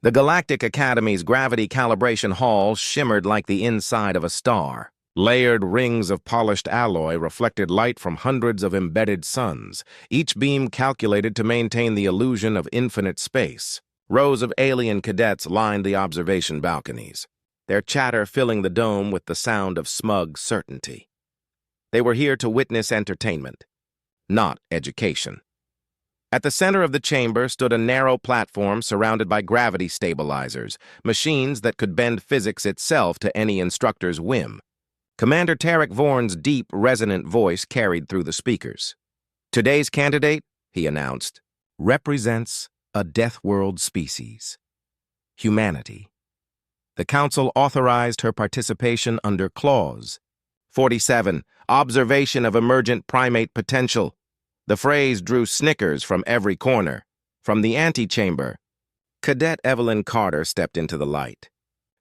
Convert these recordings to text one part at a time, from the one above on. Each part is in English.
The Galactic Academy's gravity calibration hall shimmered like the inside of a star. Layered rings of polished alloy reflected light from hundreds of embedded suns, each beam calculated to maintain the illusion of infinite space. Rows of alien cadets lined the observation balconies, their chatter filling the dome with the sound of smug certainty. They were here to witness entertainment, not education. At the center of the chamber stood a narrow platform surrounded by gravity stabilizers, machines that could bend physics itself to any instructor's whim. Commander Tarek Vorn's deep, resonant voice carried through the speakers. "Today's candidate," he announced, "represents a Deathworld species. Humanity." The Council authorized her participation under Clause 47, Observation of Emergent Primate Potential. The phrase drew snickers from every corner. From the antechamber, Cadet Evelyn Carter stepped into the light.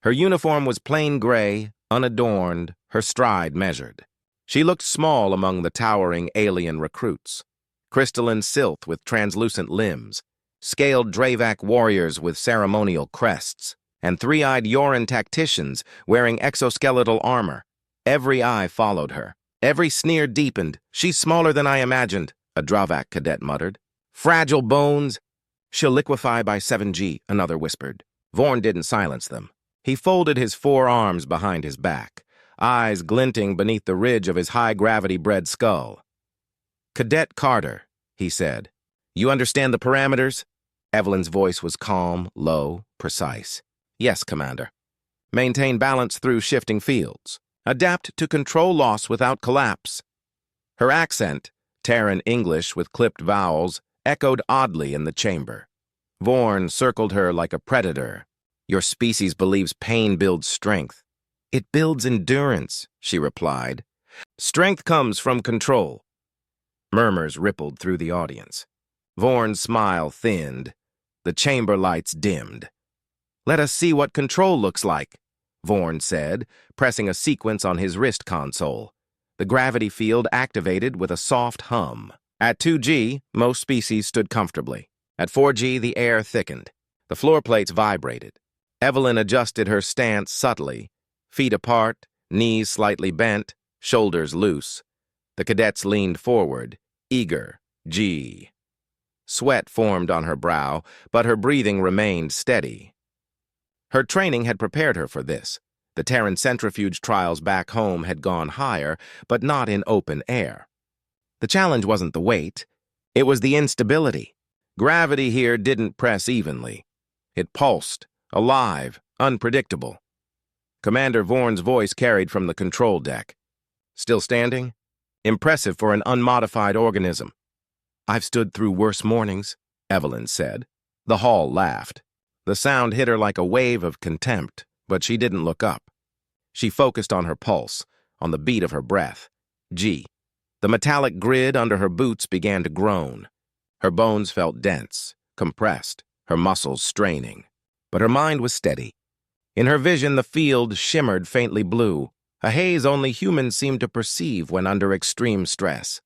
Her uniform was plain gray, unadorned, her stride measured. She looked small among the towering alien recruits. Crystalline Sylph with translucent limbs, scaled Dravac warriors with ceremonial crests, and three-eyed Yoran tacticians wearing exoskeletal armor. Every eye followed her. Every sneer deepened. "She's smaller than I imagined," a Dravac cadet muttered. "Fragile bones." "She'll liquefy by 7G, another whispered. Vorn didn't silence them. He folded his forearms behind his back, eyes glinting beneath the ridge of his high-gravity-bred skull. "Cadet Carter," he said, "you understand the parameters?" Evelyn's voice was calm, low, precise. "Yes, Commander. Maintain balance through shifting fields. Adapt to control loss without collapse." Her accent, Terran English with clipped vowels, echoed oddly in the chamber. Vorn circled her like a predator. "Your species believes pain builds strength." "It builds endurance," she replied. "Strength comes from control." Murmurs rippled through the audience. Vorn's smile thinned. The chamber lights dimmed. "Let us see what control looks like," Vorn said, pressing a sequence on his wrist console. The gravity field activated with a soft hum. At 2G, most species stood comfortably. At 4G, the air thickened. The floor plates vibrated. Evelyn adjusted her stance subtly, feet apart, knees slightly bent, shoulders loose. The cadets leaned forward, eager. G. Sweat formed on her brow, but her breathing remained steady. Her training had prepared her for this. The Terran centrifuge trials back home had gone higher, but not in open air. The challenge wasn't the weight. It was the instability. Gravity here didn't press evenly. It pulsed, alive, unpredictable. Commander Vorn's voice carried from the control deck. "Still standing? Impressive for an unmodified organism." "I've stood through worse mornings," Evelyn said. The hall laughed. The sound hit her like a wave of contempt, but she didn't look up. She focused on her pulse, on the beat of her breath. G. The metallic grid under her boots began to groan. Her bones felt dense, compressed, her muscles straining. But her mind was steady. In her vision, the field shimmered faintly blue, a haze only humans seemed to perceive when under extreme stress.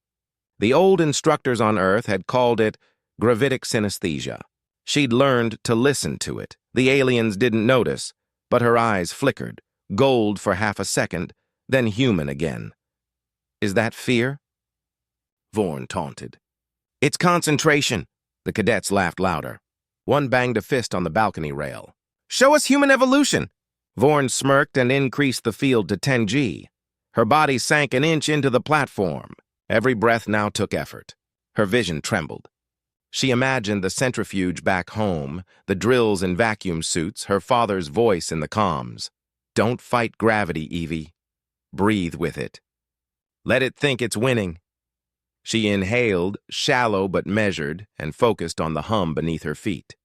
The old instructors on Earth had called it gravitic synesthesia. She'd learned to listen to it. The aliens didn't notice, but her eyes flickered, gold for half a second, then human again. "Is that fear?" Vorn taunted. "It's concentration." The cadets laughed louder. One banged a fist on the balcony rail. "Show us human evolution!" Vorn smirked and increased the field to 10G. Her body sank an inch into the platform. Every breath now took effort. Her vision trembled. She imagined the centrifuge back home, the drills and vacuum suits, her father's voice in the comms. "Don't fight gravity, Evie. Breathe with it. Let it think it's winning." She inhaled, shallow but measured, and focused on the hum beneath her feet.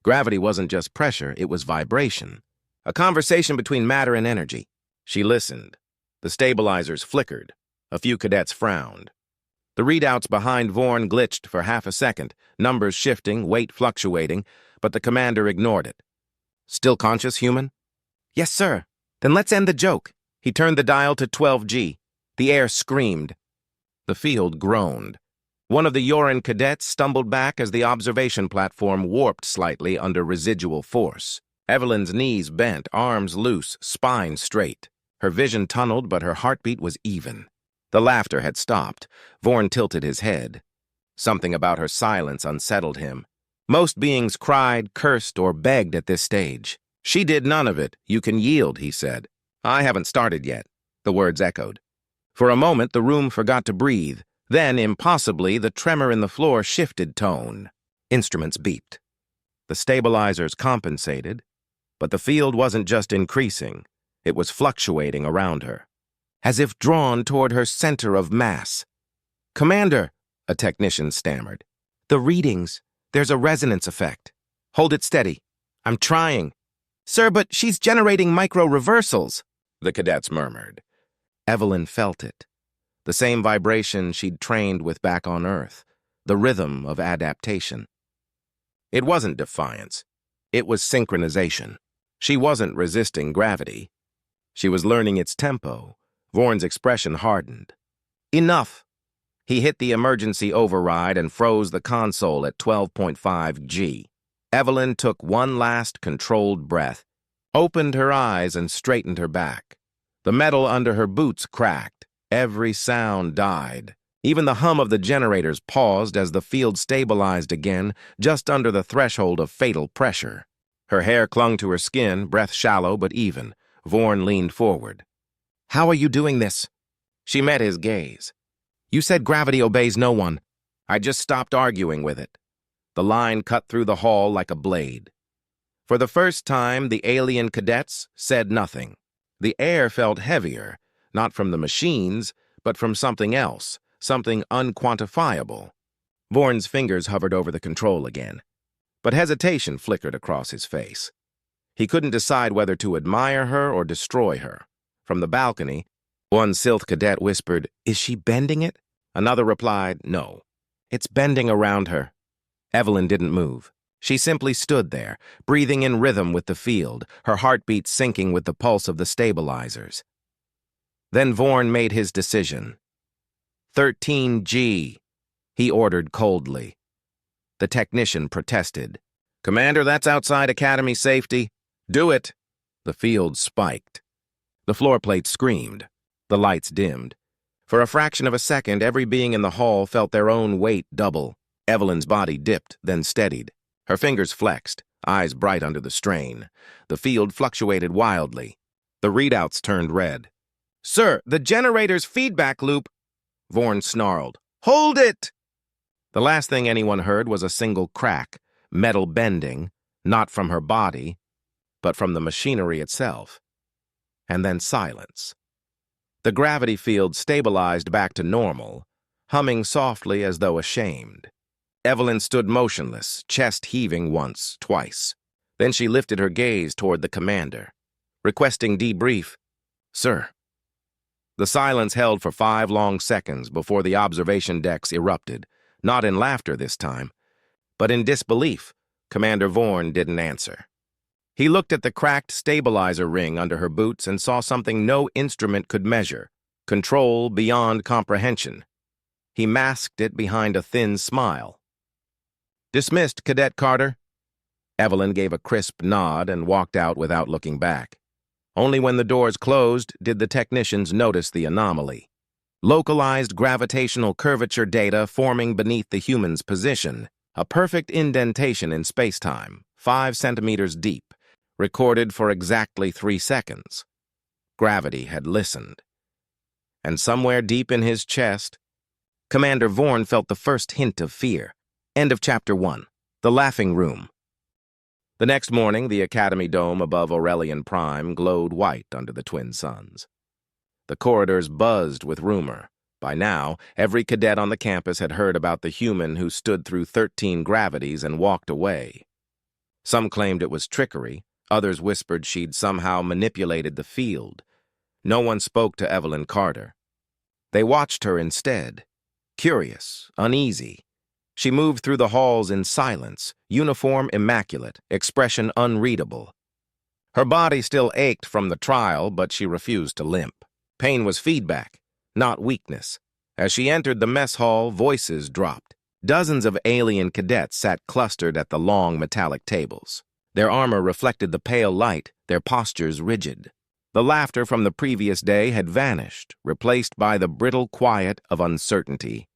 Gravity wasn't just pressure, it was vibration. A conversation between matter and energy. She listened. The stabilizers flickered. A few cadets frowned. The readouts behind Vorn glitched for half a second, numbers shifting, weight fluctuating, but the commander ignored it. "Still conscious, human?" "Yes, sir." "Then let's end the joke." He turned the dial to 12G. The air screamed. The field groaned. One of the Yoran cadets stumbled back as the observation platform warped slightly under residual force. Evelyn's knees bent, arms loose, spine straight. Her vision tunneled, but her heartbeat was even. The laughter had stopped. Vorn tilted his head. Something about her silence unsettled him. Most beings cried, cursed, or begged at this stage. She did none of it. You can yield, he said. I haven't started yet, the words echoed. For a moment, the room forgot to breathe. Then, impossibly, the tremor in the floor shifted tone. Instruments beeped. The stabilizers compensated, but the field wasn't just increasing. It was fluctuating around her, as if drawn toward her center of mass. "Commander," a technician stammered. "The readings. There's a resonance effect. Hold it steady." "I'm trying." "Sir, but she's generating micro-reversals," the cadets murmured. Evelyn felt it. The same vibration she'd trained with back on Earth. The rhythm of adaptation. It wasn't defiance. It was synchronization. She wasn't resisting gravity. She was learning its tempo. Vorn's expression hardened. "Enough." He hit the emergency override and froze the console at 12.5 G. Evelyn took one last controlled breath, opened her eyes and straightened her back. The metal under her boots cracked. Every sound died. Even the hum of the generators paused as the field stabilized again, just under the threshold of fatal pressure. Her hair clung to her skin, breath shallow but even. Vorn leaned forward. "How are you doing this?" She met his gaze. "You said gravity obeys no one." "I just stopped arguing with it." The line cut through the hall like a blade. For the first time, the alien cadets said nothing. The air felt heavier, not from the machines, but from something else, something unquantifiable. Vorn's fingers hovered over the control again, but hesitation flickered across his face. He couldn't decide whether to admire her or destroy her. From the balcony, one Silth cadet whispered, "Is she bending it?" Another replied, "No. It's bending around her." Evelyn didn't move. She simply stood there, breathing in rhythm with the field, her heartbeat syncing with the pulse of the stabilizers. Then Vorn made his decision. 13G, he ordered coldly. The technician protested. "Commander, that's outside Academy safety." "Do it." The field spiked. The floor plate screamed. The lights dimmed. For a fraction of a second, every being in the hall felt their own weight double. Evelyn's body dipped, then steadied. Her fingers flexed, eyes bright under the strain. The field fluctuated wildly. The readouts turned red. "Sir, the generator's feedback loop—" Vorn snarled. "Hold it!" The last thing anyone heard was a single crack, metal bending, not from her body, but from the machinery itself. And then silence. The gravity field stabilized back to normal, humming softly as though ashamed. Evelyn stood motionless, chest heaving once, twice. Then she lifted her gaze toward the commander, requesting debrief. "Sir." The silence held for 5 long seconds before the observation decks erupted, not in laughter this time, but in disbelief. Commander Vorn didn't answer. He looked at the cracked stabilizer ring under her boots and saw something no instrument could measure, control beyond comprehension. He masked it behind a thin smile. "Dismissed, Cadet Carter." Evelyn gave a crisp nod and walked out without looking back. Only when the doors closed did the technicians notice the anomaly. Localized gravitational curvature data forming beneath the human's position, a perfect indentation in space-time, 5 centimeters deep, recorded for exactly 3 seconds. Gravity had listened. And somewhere deep in his chest, Commander Vorn felt the first hint of fear. End of Chapter 1. The Laughing Room. The next morning, the Academy dome above Aurelian Prime glowed white under the twin suns. The corridors buzzed with rumor. By now, every cadet on the campus had heard about the human who stood through 13 gravities and walked away. Some claimed it was trickery. Others whispered she'd somehow manipulated the field. No one spoke to Evelyn Carter. They watched her instead, curious, uneasy. She moved through the halls in silence, uniform immaculate, expression unreadable. Her body still ached from the trial, but she refused to limp. Pain was feedback, not weakness. As she entered the mess hall, voices dropped. Dozens of alien cadets sat clustered at the long metallic tables. Their armor reflected the pale light, their postures rigid. The laughter from the previous day had vanished, replaced by the brittle quiet of uncertainty.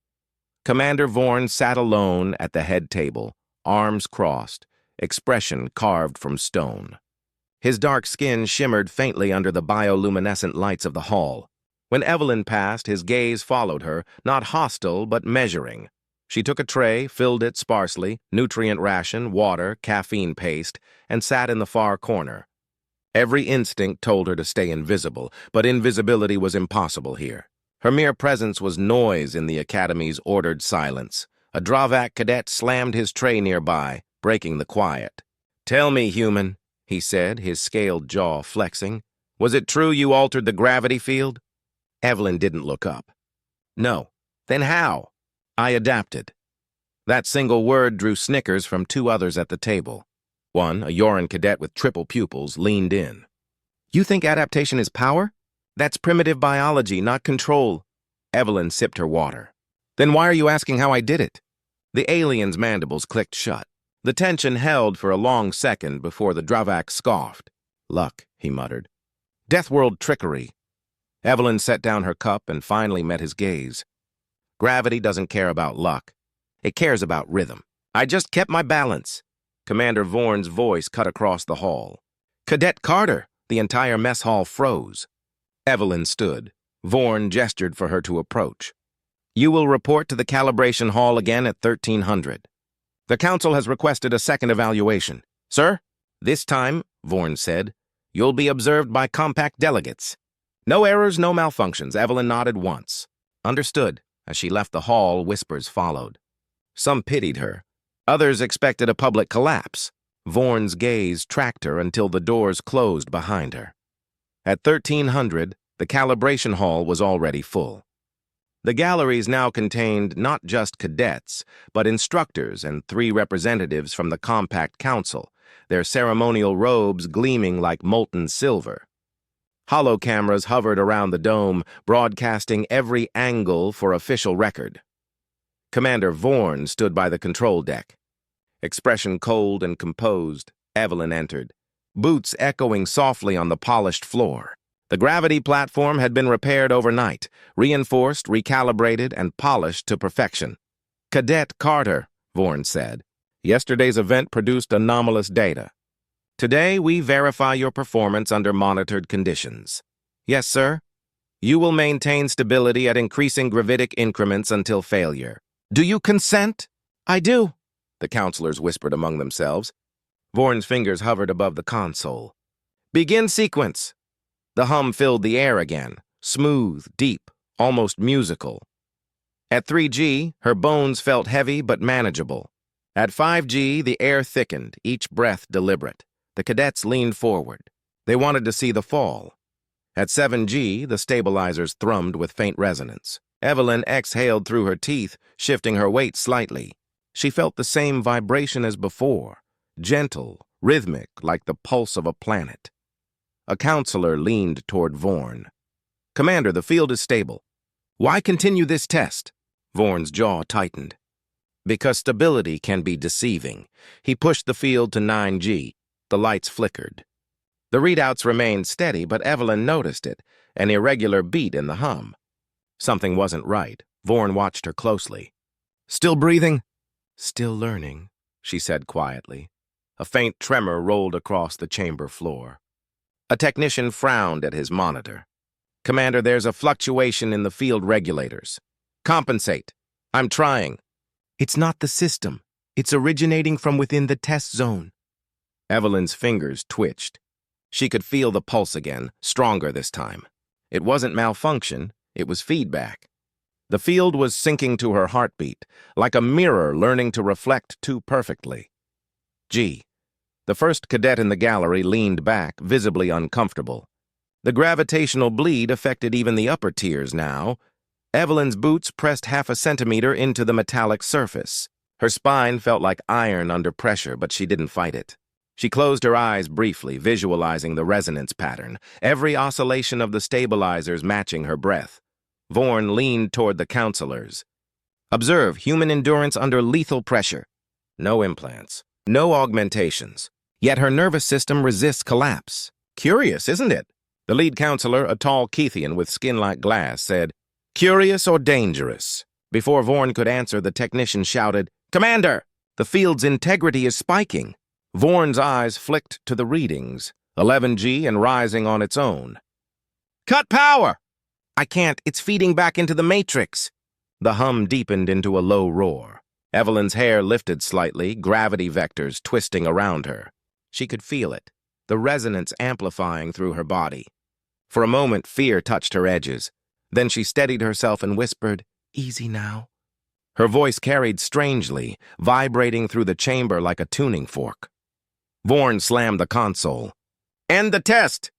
Commander Vorn sat alone at the head table, arms crossed, expression carved from stone. His dark skin shimmered faintly under the bioluminescent lights of the hall. When Evelyn passed, his gaze followed her, not hostile but measuring. She took a tray, filled it sparsely, nutrient ration, water, caffeine paste, and sat in the far corner. Every instinct told her to stay invisible, but invisibility was impossible here. Her mere presence was noise in the Academy's ordered silence. A Dravak cadet slammed his tray nearby, breaking the quiet. "Tell me, human," he said, his scaled jaw flexing. "Was it true you altered the gravity field?" Evelyn didn't look up. "No." "Then how?" "I adapted." That single word drew snickers from two others at the table. One, a Yoran cadet with triple pupils, leaned in. "You think adaptation is power? That's primitive biology, not control." Evelyn sipped her water. "Then why are you asking how I did it?" The alien's mandibles clicked shut. The tension held for a long second before the Dravak scoffed. "Luck," he muttered. "Deathworld trickery." Evelyn set down her cup and finally met his gaze. "Gravity doesn't care about luck. It cares about rhythm. I just kept my balance." Commander Vorn's voice cut across the hall. "Cadet Carter!" The entire mess hall froze. Evelyn stood. Vorn gestured for her to approach. "You will report to the calibration hall again at 1300. The council has requested a second evaluation." "Sir?" "This time," Vorn said, "you'll be observed by compact delegates. No errors, no malfunctions." Evelyn nodded once. "Understood." As she left the hall, whispers followed. Some pitied her. Others expected a public collapse. Vorn's gaze tracked her until the doors closed behind her. At 1300, the calibration hall was already full. The galleries now contained not just cadets, but instructors and 3 representatives from the Compact Council, their ceremonial robes gleaming like molten silver. Hollow cameras hovered around the dome, broadcasting every angle for official record. Commander Vorn stood by the control deck. Expression cold and composed, Evelyn entered, boots echoing softly on the polished floor. The gravity platform had been repaired overnight, reinforced, recalibrated, and polished to perfection. "Cadet Carter," Vorn said, "yesterday's event produced anomalous data. Today, we verify your performance under monitored conditions." "Yes, sir." "You will maintain stability at increasing gravitic increments until failure." "Do you consent?" "I do," the counselors whispered among themselves. Vorn's fingers hovered above the console. "Begin sequence." The hum filled the air again, smooth, deep, almost musical. At 3G, her bones felt heavy but manageable. At 5G, the air thickened, each breath deliberate. The cadets leaned forward. They wanted to see the fall. At 7G, the stabilizers thrummed with faint resonance. Evelyn exhaled through her teeth, shifting her weight slightly. She felt the same vibration as before, gentle, rhythmic, like the pulse of a planet. A counselor leaned toward Vorn. "Commander, the field is stable. Why continue this test?" Vorn's jaw tightened. "Because stability can be deceiving." He pushed the field to 9G. The lights flickered. The readouts remained steady, but Evelyn noticed it, an irregular beat in the hum. Something wasn't right. Vorn watched her closely. "Still breathing?" "Still learning," she said quietly. A faint tremor rolled across the chamber floor. A technician frowned at his monitor. "Commander, there's a fluctuation in the field regulators. Compensate." "I'm trying." "It's not the system. It's originating from within the test zone." Evelyn's fingers twitched. She could feel the pulse again, stronger this time. It wasn't malfunction, it was feedback. The field was syncing to her heartbeat, like a mirror learning to reflect too perfectly. "Gee." The first cadet in the gallery leaned back, visibly uncomfortable. The gravitational bleed affected even the upper tiers now. Evelyn's boots pressed half a centimeter into the metallic surface. Her spine felt like iron under pressure, but she didn't fight it. She closed her eyes briefly, visualizing the resonance pattern, every oscillation of the stabilizers matching her breath. Vorn leaned toward the counselors. Observe human endurance under lethal pressure. No implants. No augmentations. Yet her nervous system resists collapse. Curious, isn't it? The lead counselor, a tall Keithian with skin like glass, said, "Curious or dangerous?" Before Vorn could answer, the technician shouted, "Commander! The field's integrity is spiking." Vorn's eyes flicked to the readings, 11G and rising on its own. "Cut power!" "I can't. It's feeding back into the matrix." The hum deepened into a low roar. Evelyn's hair lifted slightly, gravity vectors twisting around her. She could feel it, the resonance amplifying through her body. For a moment, fear touched her edges. Then she steadied herself and whispered, "Easy now." Her voice carried strangely, vibrating through the chamber like a tuning fork. Vorn slammed the console. "End the test!"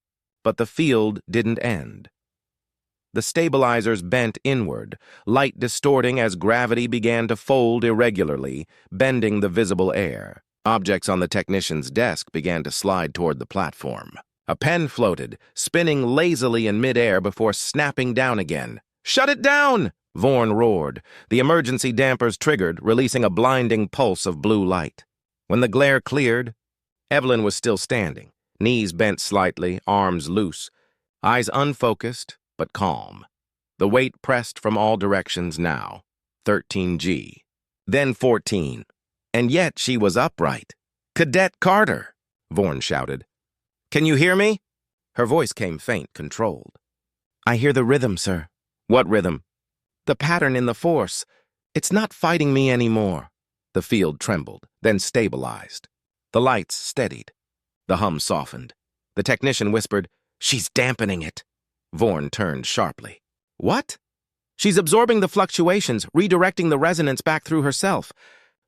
But the field didn't end. The stabilizers bent inward, light distorting as gravity began to fold irregularly, bending the visible air. Objects on the technician's desk began to slide toward the platform. A pen floated, spinning lazily in midair before snapping down again. "Shut it down!" Vorn roared. The emergency dampers triggered, releasing a blinding pulse of blue light. When the glare cleared, Evelyn was still standing, knees bent slightly, arms loose, eyes unfocused but calm. The weight pressed from all directions now. 13G. Then 14. And yet she was upright. "Cadet Carter!" Vorn shouted. "Can you hear me?" Her voice came faint, controlled. "I hear the rhythm, sir." "What rhythm?" "The pattern in the force. It's not fighting me anymore." The field trembled, then stabilized. The lights steadied. The hum softened. The technician whispered, "She's dampening it." Vorn turned sharply. "What?" "She's absorbing the fluctuations, redirecting the resonance back through herself.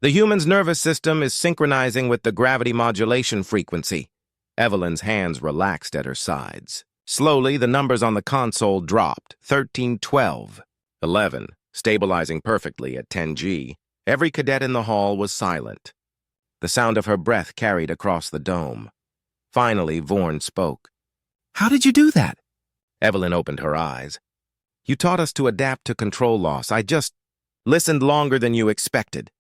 The human's nervous system is synchronizing with the gravity modulation frequency." Evelyn's hands relaxed at her sides. Slowly, the numbers on the console dropped. 13, 12, 11, stabilizing perfectly at 10G. Every cadet in the hall was silent. The sound of her breath carried across the dome. Finally, Vorn spoke. "How did you do that?" Evelyn opened her eyes. "You taught us to adapt to control loss. I just listened longer than you expected."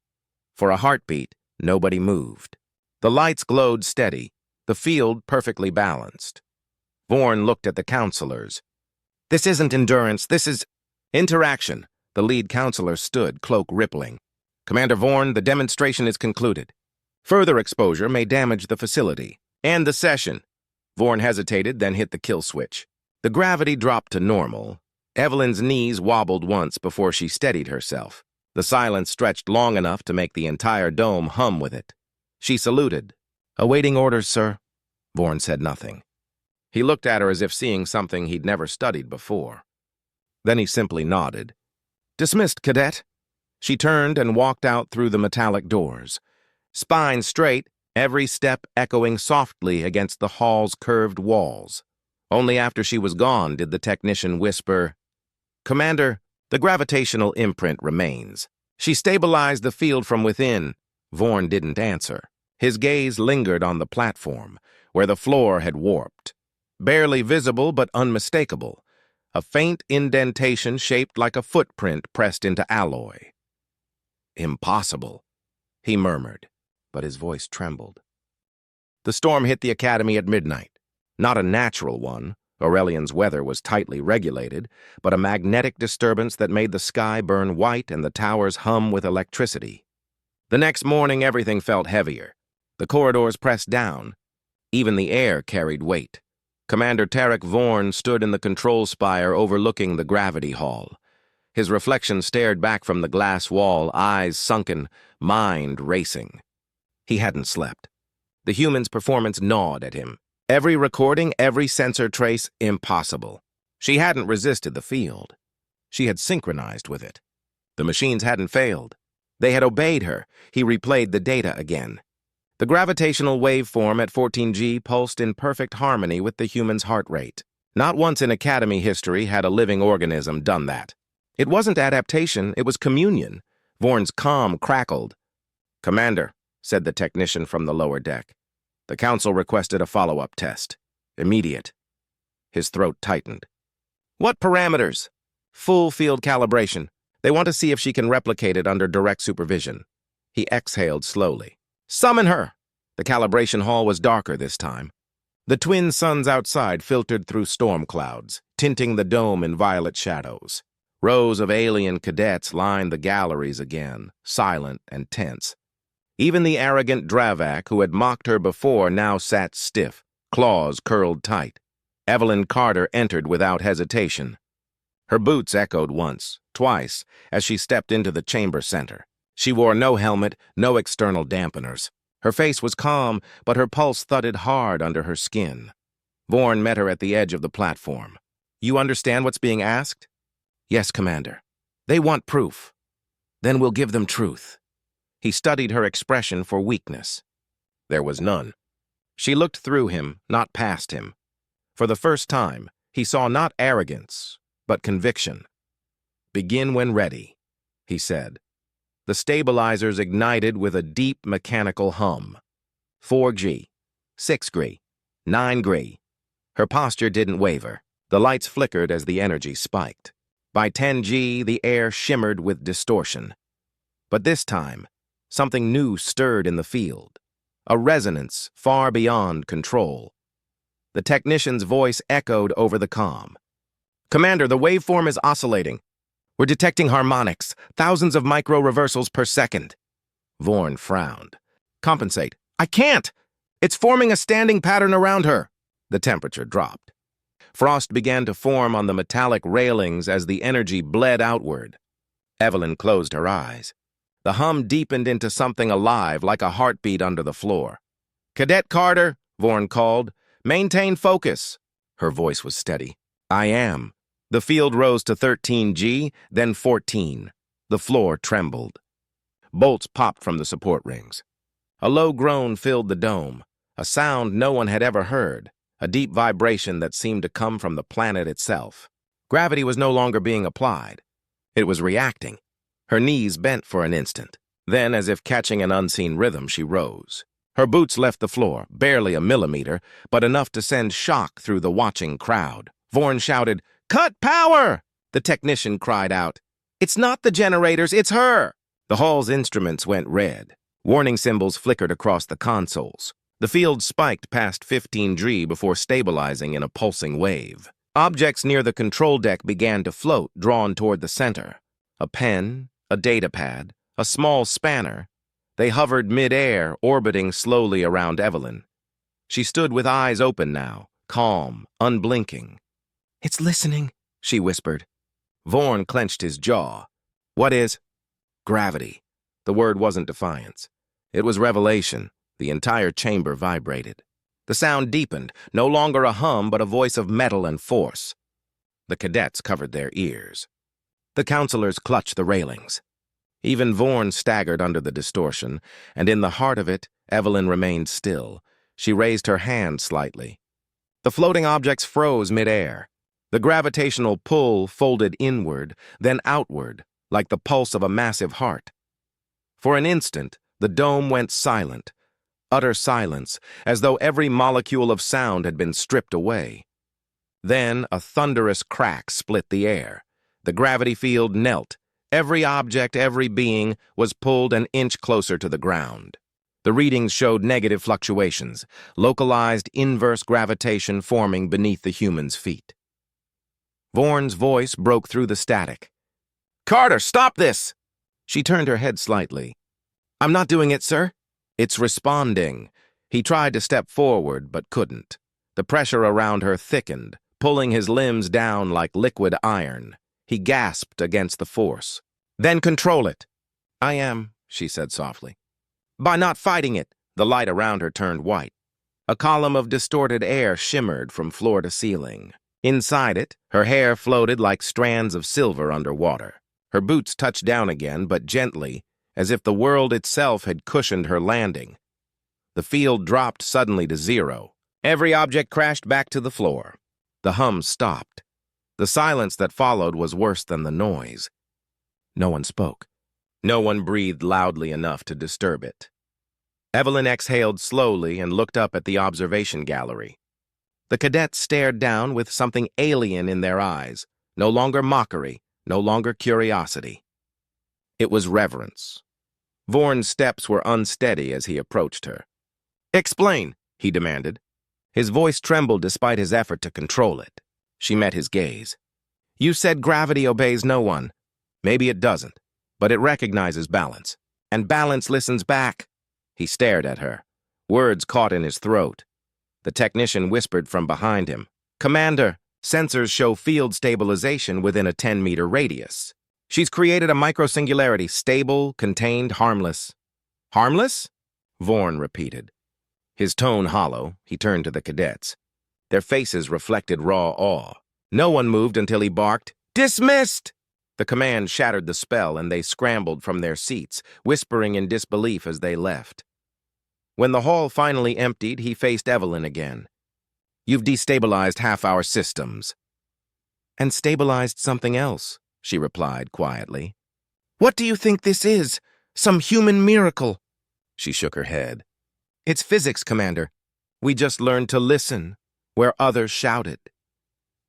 For a heartbeat, nobody moved. The lights glowed steady, the field perfectly balanced. Vorn looked at the counselors. "This isn't endurance, this is interaction." The lead counselor stood, cloak rippling. "Commander Vorn, the demonstration is concluded. Further exposure may damage the facility. And the session." Vorn hesitated, then hit the kill switch. The gravity dropped to normal. Evelyn's knees wobbled once before she steadied herself. The silence stretched long enough to make the entire dome hum with it. She saluted. "Awaiting orders, sir." Vorn said nothing. He looked at her as if seeing something he'd never studied before. Then he simply nodded. "Dismissed, cadet." She turned and walked out through the metallic doors. Spine straight, every step echoing softly against the hall's curved walls. Only after she was gone did the technician whisper, "Commander, the gravitational imprint remains." She stabilized the field from within. Vorn didn't answer. His gaze lingered on the platform, where the floor had warped. Barely visible but unmistakable. A faint indentation shaped like a footprint pressed into alloy. "Impossible," he murmured, but his voice trembled. The storm hit the academy at midnight. Not a natural one. Aurelian's weather was tightly regulated, but a magnetic disturbance that made the sky burn white and the towers hum with electricity. The next morning, everything felt heavier. The corridors pressed down. Even the air carried weight. Commander Tarek Vorn stood in the control spire overlooking the gravity hall. His reflection stared back from the glass wall, eyes sunken, mind racing. He hadn't slept. The human's performance gnawed at him. Every recording, every sensor trace, impossible. She hadn't resisted the field. She had synchronized with it. The machines hadn't failed. They had obeyed her. He replayed the data again. The gravitational waveform at 14G pulsed in perfect harmony with the human's heart rate. Not once in Academy history had a living organism done that. It wasn't adaptation, it was communion. Vorn's calm crackled. "Commander," said the technician from the lower deck. "The council requested a follow-up test. Immediate." His throat tightened. "What parameters?" "Full field calibration. They want to see if she can replicate it under direct supervision. He exhaled slowly. Summon her! The calibration hall was darker this time. The twin suns outside filtered through storm clouds, tinting the dome in violet shadows. Rows of alien cadets lined the galleries again, silent and tense. Even the arrogant Dravak, who had mocked her before, now sat stiff, claws curled tight. Evelyn Carter entered without hesitation. Her boots echoed once, twice, as she stepped into the chamber center. She wore no helmet, no external dampeners. Her face was calm, but her pulse thudded hard under her skin. Vorn met her at the edge of the platform. You understand what's being asked? Yes, Commander. They want proof. Then we'll give them truth. He studied her expression for weakness. There was none. She looked through him, not past him. For the first time, he saw not arrogance, but conviction. Begin when ready, he said. The stabilizers ignited with a deep mechanical hum. 4G, 6G, 9G. Her posture didn't waver. The lights flickered as the energy spiked. By 10G, the air shimmered with distortion. But this time, something new stirred in the field. A resonance far beyond control. The technician's voice echoed over the comm. Commander, the waveform is oscillating. We're detecting harmonics, thousands of micro-reversals per second. Vorn frowned. Compensate. I can't! It's forming a standing pattern around her. The temperature dropped. Frost began to form on the metallic railings as the energy bled outward. Evelyn closed her eyes. The hum deepened into something alive, like a heartbeat under the floor. Cadet Carter, Vorn called. Maintain focus. Her voice was steady. I am. The field rose to 13G, then 14. The floor trembled. Bolts popped from the support rings. A low groan filled the dome, a sound no one had ever heard, a deep vibration that seemed to come from the planet itself. Gravity was no longer being applied. It was reacting. Her knees bent for an instant. Then, as if catching an unseen rhythm, she rose. Her boots left the floor, barely a millimeter, but enough to send shock through the watching crowd. Vorn shouted, Cut power! The technician cried out, It's not the generators, it's her! The hall's instruments went red. Warning symbols flickered across the consoles. The field spiked past 15G before stabilizing in a pulsing wave. Objects near the control deck began to float, drawn toward the center. A pen, a datapad, a small spanner. They hovered mid-air, orbiting slowly around Evelyn. She stood with eyes open now, calm, unblinking. It's listening, she whispered. Vorn clenched his jaw. What is? Gravity. The word wasn't defiance. It was revelation. The entire chamber vibrated. The sound deepened, no longer a hum, but a voice of metal and force. The cadets covered their ears. The counselors clutched the railings. Even Vorn staggered under the distortion, and in the heart of it, Evelyn remained still. She raised her hand slightly. The floating objects froze mid-air. The gravitational pull folded inward, then outward, like the pulse of a massive heart. For an instant, the dome went silent, utter silence, as though every molecule of sound had been stripped away. Then a thunderous crack split the air. The gravity field knelt. Every object, every being, was pulled an inch closer to the ground. The readings showed negative fluctuations, localized inverse gravitation forming beneath the human's feet. Vorn's voice broke through the static. Carter, stop this! She turned her head slightly. I'm not doing it, sir. It's responding. He tried to step forward, but couldn't. The pressure around her thickened, pulling his limbs down like liquid iron. He gasped against the force. Then control it. I am, she said softly. By not fighting it, the light around her turned white. A column of distorted air shimmered from floor to ceiling. Inside it, her hair floated like strands of silver underwater. Her boots touched down again, but gently, as if the world itself had cushioned her landing. The field dropped suddenly to zero. Every object crashed back to the floor. The hum stopped. The silence that followed was worse than the noise. No one spoke. No one breathed loudly enough to disturb it. Evelyn exhaled slowly and looked up at the observation gallery. The cadets stared down with something alien in their eyes, no longer mockery, no longer curiosity. It was reverence. Vorn's steps were unsteady as he approached her. "Explain," he demanded. His voice trembled despite his effort to control it. She met his gaze. "You said gravity obeys no one. Maybe it doesn't, but it recognizes balance. And balance listens back." He stared at her. Words caught in his throat. The technician whispered from behind him, "Commander, sensors show field stabilization within a 10-meter radius. She's created a microsingularity, stable, contained, harmless." "Harmless?" Vorn repeated. His tone hollow, he turned to the cadets. Their faces reflected raw awe. No one moved until he barked, "Dismissed!" The command shattered the spell, and they scrambled from their seats, whispering in disbelief as they left. When the hall finally emptied, he faced Evelyn again. "You've destabilized half our systems." "And stabilized something else," she replied quietly. "What do you think this is? Some human miracle?" She shook her head. "It's physics, Commander. We just learned to listen where others shouted."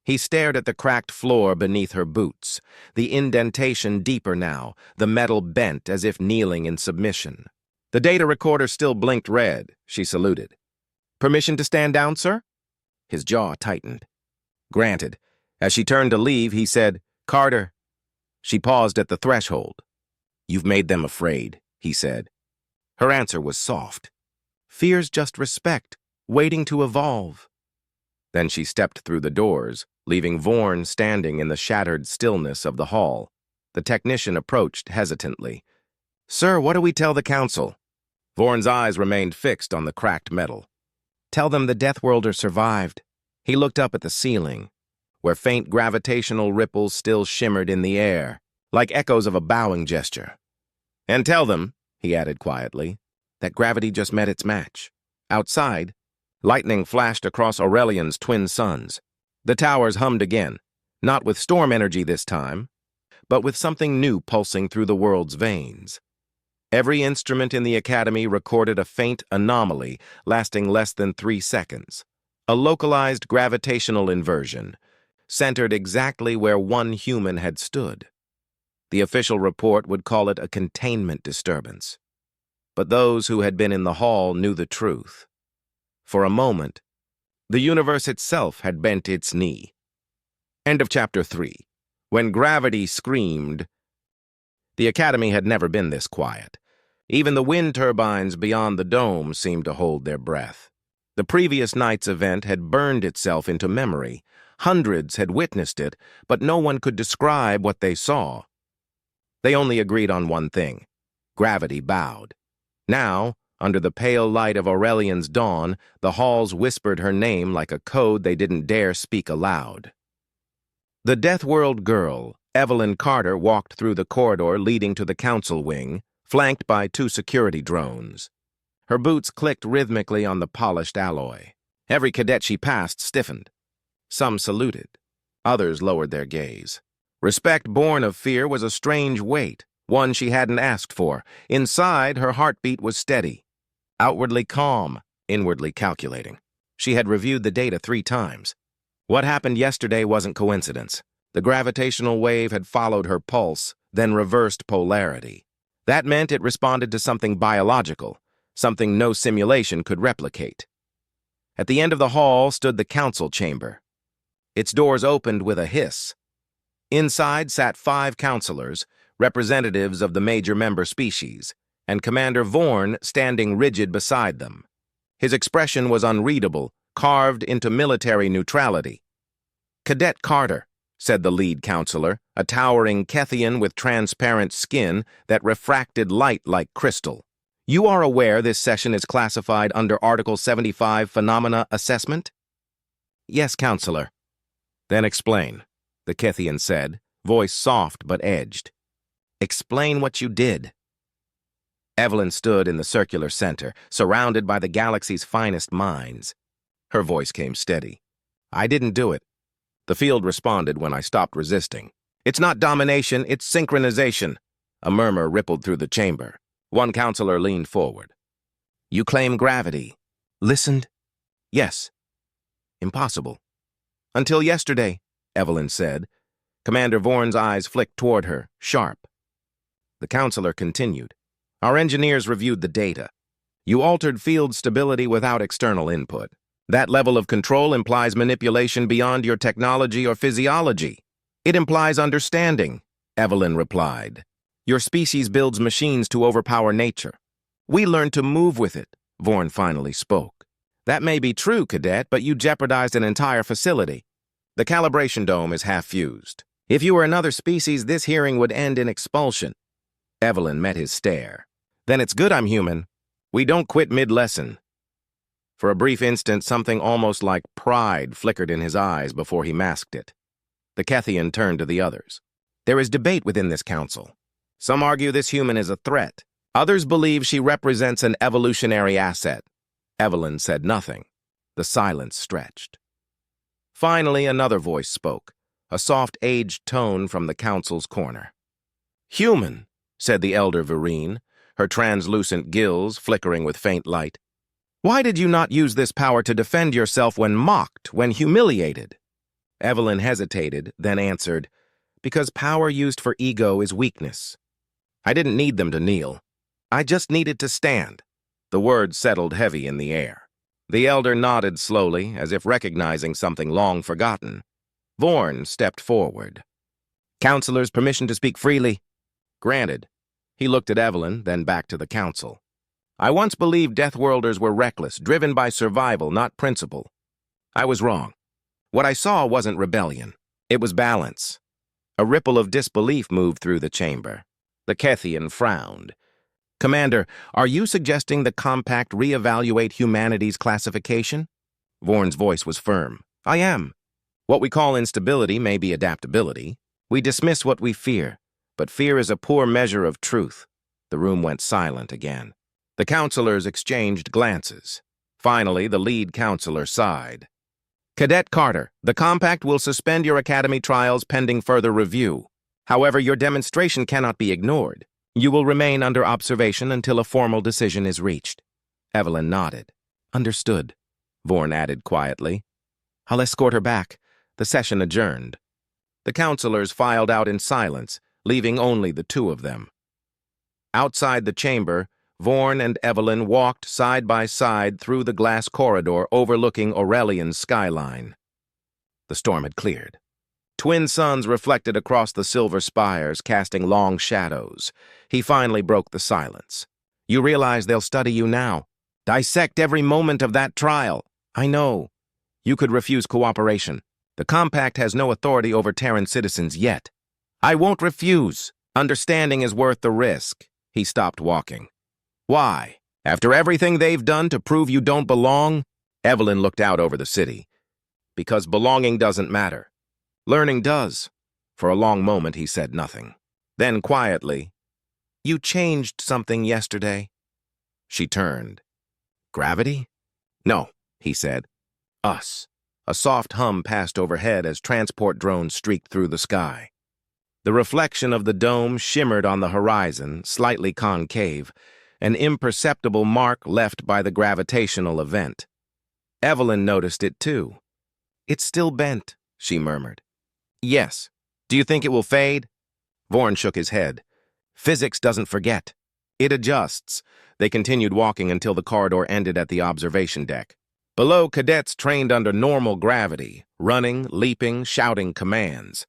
He stared at the cracked floor beneath her boots, the indentation deeper now, the metal bent as if kneeling in submission. The data recorder still blinked red. She saluted. "Permission to stand down, sir?" His jaw tightened. "Granted." As she turned to leave, he said, "Carter." She paused at the threshold. "You've made them afraid," he said. Her answer was soft. "Fear's just respect, waiting to evolve." Then she stepped through the doors, leaving Vorn standing in the shattered stillness of the hall. The technician approached hesitantly. "Sir, what do we tell the council?" Vorn's eyes remained fixed on the cracked metal. "Tell them the Deathworlder survived." He looked up at the ceiling, where faint gravitational ripples still shimmered in the air, like echoes of a bowing gesture. "And tell them," he added quietly, "that gravity just met its match." Outside, lightning flashed across Aurelian's twin suns. The towers hummed again, not with storm energy this time, but with something new pulsing through the world's veins. Every instrument in the academy recorded a faint anomaly lasting less than 3 seconds, a localized gravitational inversion, centered exactly where one human had stood. The official report would call it a containment disturbance. But those who had been in the hall knew the truth. For a moment, the universe itself had bent its knee. End of Chapter 3. When gravity screamed. The academy had never been this quiet. Even the wind turbines beyond the dome seemed to hold their breath. The previous night's event had burned itself into memory. Hundreds had witnessed it, but no one could describe what they saw. They only agreed on one thing. Gravity bowed. Now, under the pale light of Aurelian's dawn, the halls whispered her name like a code they didn't dare speak aloud. The Deathworld girl, Evelyn Carter, walked through the corridor leading to the council wing, flanked by 2 security drones. Her boots clicked rhythmically on the polished alloy. Every cadet she passed stiffened. Some saluted. Others lowered their gaze. Respect born of fear was a strange weight, one she hadn't asked for. Inside, her heartbeat was steady. Outwardly calm, inwardly calculating. She had reviewed the data 3 times. What happened yesterday wasn't coincidence. The gravitational wave had followed her pulse, then reversed polarity. That meant it responded to something biological, something no simulation could replicate. At the end of the hall stood the council chamber. Its doors opened with a hiss. Inside sat 5 counselors, representatives of the major member species, and Commander Vorn standing rigid beside them. His expression was unreadable, carved into military neutrality. "Cadet Carter," said the lead counselor, a towering Kethian with transparent skin that refracted light like crystal. "You are aware this session is classified under Article 75 Phenomena Assessment?" "Yes, Counselor." "Then explain," the Kethian said, voice soft but edged. "Explain what you did." Evelyn stood in the circular center, surrounded by the galaxy's finest minds. Her voice came steady. "I didn't do it. The field responded when I stopped resisting. It's not domination, it's synchronization." A murmur rippled through the chamber. One counselor leaned forward. "You claim gravity. Listened?" "Yes." "Impossible." "Until yesterday," Evelyn said. Commander Vorn's eyes flicked toward her, sharp. The counselor continued. Our engineers reviewed the data. You altered field stability without external input. That level of control implies manipulation beyond your technology or physiology. It implies understanding, Evelyn replied. Your species builds machines to overpower nature. We learned to move with it, Vorn finally spoke. That may be true, Cadet, but you jeopardized an entire facility. The calibration dome is half-fused. If you were another species, this hearing would end in expulsion. Evelyn met his stare. Then it's good I'm human. We don't quit mid-lesson. For a brief instant, something almost like pride flickered in his eyes before he masked it. The Kethian turned to the others. There is debate within this council. Some argue this human is a threat. Others believe she represents an evolutionary asset. Evelyn said nothing. The silence stretched. Finally, another voice spoke, a soft, aged tone from the council's corner. Human, said the elder Vereen, her translucent gills flickering with faint light. Why did you not use this power to defend yourself when mocked, when humiliated? Evelyn hesitated, then answered, Because power used for ego is weakness. I didn't need them to kneel. I just needed to stand. The words settled heavy in the air. The elder nodded slowly, as if recognizing something long forgotten. Vorn stepped forward. Counselors, permission to speak freely? Granted. He looked at Evelyn, then back to the council. I once believed Deathworlders were reckless, driven by survival, not principle. I was wrong. What I saw wasn't rebellion. It was balance. A ripple of disbelief moved through the chamber. The Kethian frowned. Commander, are you suggesting the Compact reevaluate humanity's classification? Vorn's voice was firm. I am. What we call instability may be adaptability. We dismiss what we fear, but fear is a poor measure of truth. The room went silent again. The counselors exchanged glances. Finally, the lead counselor sighed. Cadet Carter, the Compact will suspend your academy trials pending further review. However, your demonstration cannot be ignored. You will remain under observation until a formal decision is reached. Evelyn nodded. Understood, Vorn added quietly. I'll escort her back. The session adjourned. The counselors filed out in silence, leaving only the two of them. Outside the chamber, Vorn and Evelyn walked side by side through the glass corridor overlooking Aurelian's skyline. The storm had cleared. Twin suns reflected across the silver spires, casting long shadows. He finally broke the silence. You realize they'll study you now. Dissect every moment of that trial. I know. You could refuse cooperation. The Compact has no authority over Terran citizens yet. I won't refuse. Understanding is worth the risk. He stopped walking. Why? After everything they've done to prove you don't belong? Evelyn looked out over the city. Because belonging doesn't matter. Learning does. For a long moment, he said nothing. Then, quietly, You changed something yesterday. She turned. Gravity? No, he said. Us. A soft hum passed overhead as transport drones streaked through the sky. The reflection of the dome shimmered on the horizon, slightly concave, an imperceptible mark left by the gravitational event. Evelyn noticed it too. It's still bent, she murmured. Yes. Do you think it will fade? Vorn shook his head. Physics doesn't forget. It adjusts. They continued walking until the corridor ended at the observation deck. Below, cadets trained under normal gravity, running, leaping, shouting commands.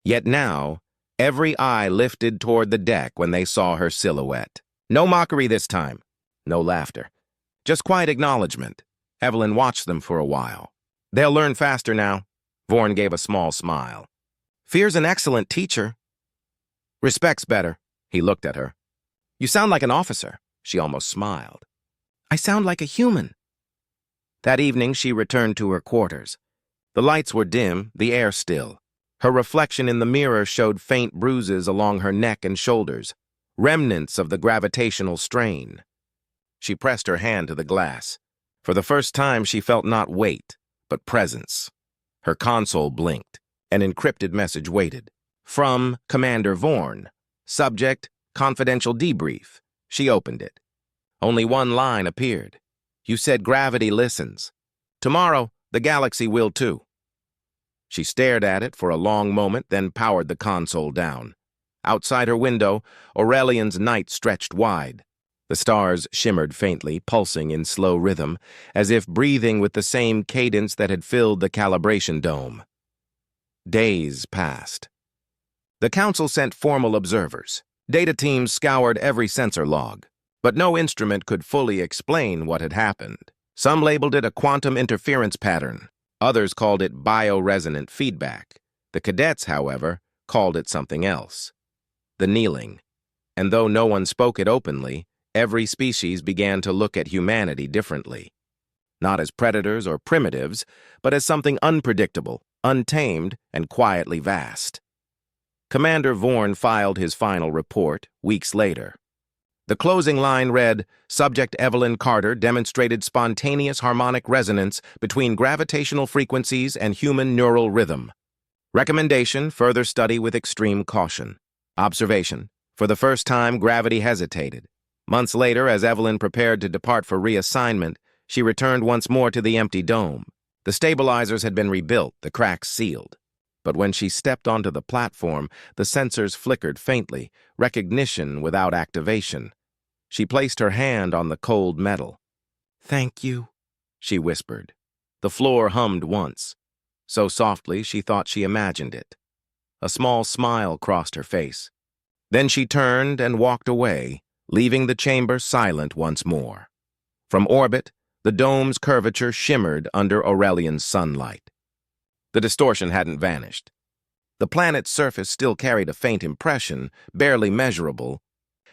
Yet now, every eye lifted toward the deck when they saw her silhouette. No mockery this time. No laughter. Just quiet acknowledgement. Evelyn watched them for a while. They'll learn faster now. Vorn gave a small smile. Fear's an excellent teacher. Respect's better. He looked at her. You sound like an officer. She almost smiled. I sound like a human. That evening, she returned to her quarters. The lights were dim, the air still. Her reflection in the mirror showed faint bruises along her neck and shoulders, remnants of the gravitational strain. She pressed her hand to the glass. For the first time, she felt not weight, but presence. Her console blinked. An encrypted message waited. From Commander Vorn. Subject, confidential debrief. She opened it. Only one line appeared. You said gravity listens. Tomorrow, the galaxy will too. She stared at it for a long moment, then powered the console down. Outside her window, Aurelian's night stretched wide. The stars shimmered faintly, pulsing in slow rhythm, as if breathing with the same cadence that had filled the calibration dome. Days passed. The council sent formal observers. Data teams scoured every sensor log, but no instrument could fully explain what had happened. Some labeled it a quantum interference pattern. Others called it bioresonant feedback. The cadets, however, called it something else. The kneeling. And though no one spoke it openly, every species began to look at humanity differently. Not as predators or primitives, but as something unpredictable, untamed, and quietly vast. Commander Vorn filed his final report weeks later. The closing line read, "Subject Evelyn Carter demonstrated spontaneous harmonic resonance between gravitational frequencies and human neural rhythm. Recommendation, further study with extreme caution. Observation, for the first time gravity hesitated. Months later, as Evelyn prepared to depart for reassignment, she returned once more to the empty dome. The stabilizers had been rebuilt, the cracks sealed. But when she stepped onto the platform, the sensors flickered faintly, recognition without activation. She placed her hand on the cold metal. "Thank you," she whispered. The floor hummed once, so softly she thought she imagined it. A small smile crossed her face. Then she turned and walked away, leaving the chamber silent once more. From orbit, the dome's curvature shimmered under Aurelian's sunlight. The distortion hadn't vanished. The planet's surface still carried a faint impression, barely measurable,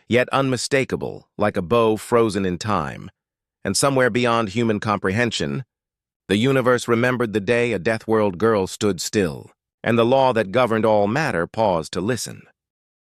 yet unmistakable, like a bow frozen in time. And somewhere beyond human comprehension, the universe remembered the day a Deathworld girl stood still, and the law that governed all matter paused to listen.